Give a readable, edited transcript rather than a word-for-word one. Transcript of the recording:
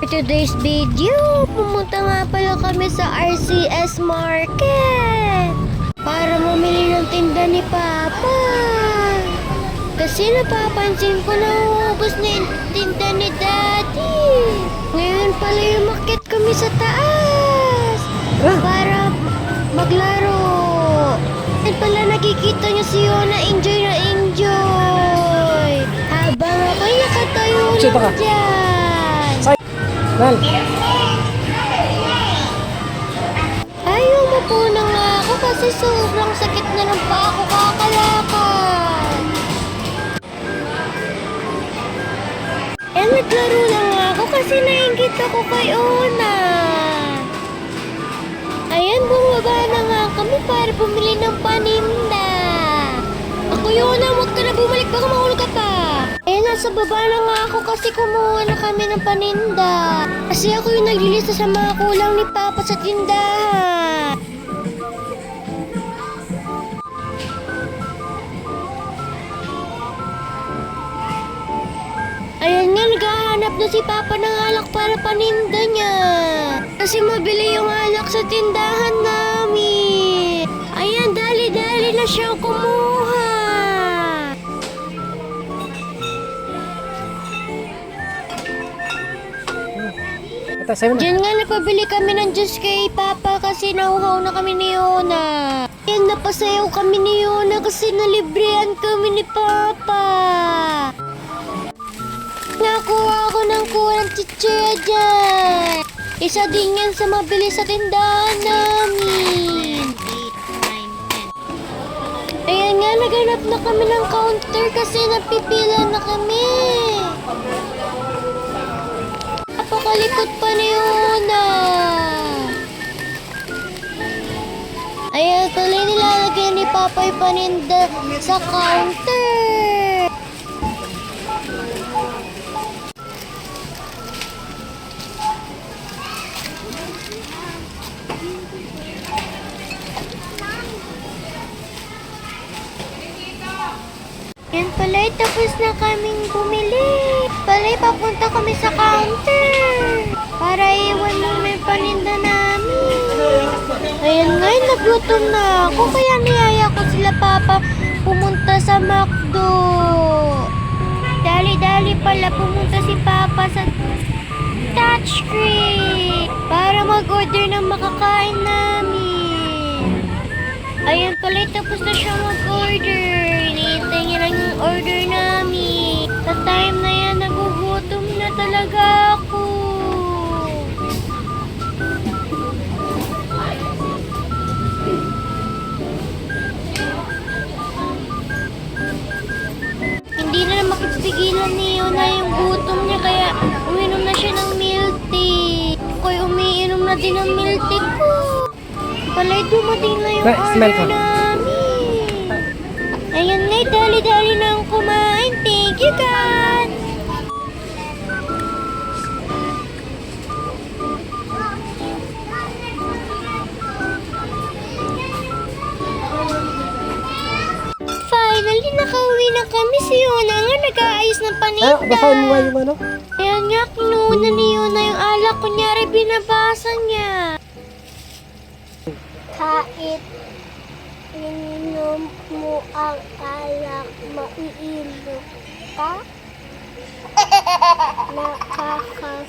Today's video, pumunta nga pala kami sa RCS Market para mamili ng tinda ni Papa. Kasi napapansin ko na uubos na yung tinda ni Daddy. Ngayon pala yung umakyat kami sa taas para maglaro. At pala nakikita niyo si Yona enjoy na enjoy. Habang ako'y nakatayo lang dyan. Nal. Ayaw mo po na nga ako kasi sobrang sakit na ng paa ko kakalakad. Naglaro na nga ako kasi nainggit ako kay Ona. Ayan, bumaba na nga kami para bumili ng paninda. Ako, Yona, huwag ka na bumalik, baka mahulog ka pa. Nasa baba na nga ako kasi kumuha na kami ng paninda. Kasi ako yung naglilista sa mga kulang ni Papa sa tindahan. Ayan nga, naghahanap na si Papa ng alak para paninda niya. Kasi mabili yung alak sa tindahan namin. Ayan, dali-dali na siya kumuha. Diyan nga napabili kami ng juice kay Papa kasi nauhaw na kami ni Yona. Yan, napasayaw kami ni Yona kasi nalibrehan kami ni Papa. Nakuha ako ng kurang chichirya dyan. Isa din yan sa mabili sa tindahan namin. Ayan nga, naghanap na kami ng counter kasi napipila na kami. Napakalikot pa ni Yona. Ayan pala nilalagay ni Papa yung paninda sa counter. Yan pala'y tapos na kaming bumili. Pala'y papunta kami sa counter para iwan muna yung paninda namin. Ayan ngayon, nagutom na ako kaya niyaya ko sila Papa pumunta sa McDo. Dali-dali pala pumunta si Papa sa touchscreen para mag-order ng makakain namin. Ayan pala'y tapos na siya mag-order. Hinihintay niya lang yung order namin. Sa time na yan, nagugutom na talaga ako. Hindi na makipigilan ni Yona yung gutom niya kaya uminom na siya ng milk tea. Ako'y umiinom na din ng milk tea ko. Pala'y dumating na yung order namin. Ayan nga, dali-dali na ang kumain. Thank you, God! Finally, nakauwi na kami. Si Yona nga nag-aayos ng paninda. Basahin mo nga yung ano? Ayan nga, kinuha ni Yona yung alak. Kunyari, binabasa niya. Kahit ininom mo ang alak, maiilog ka? Nakakasuka?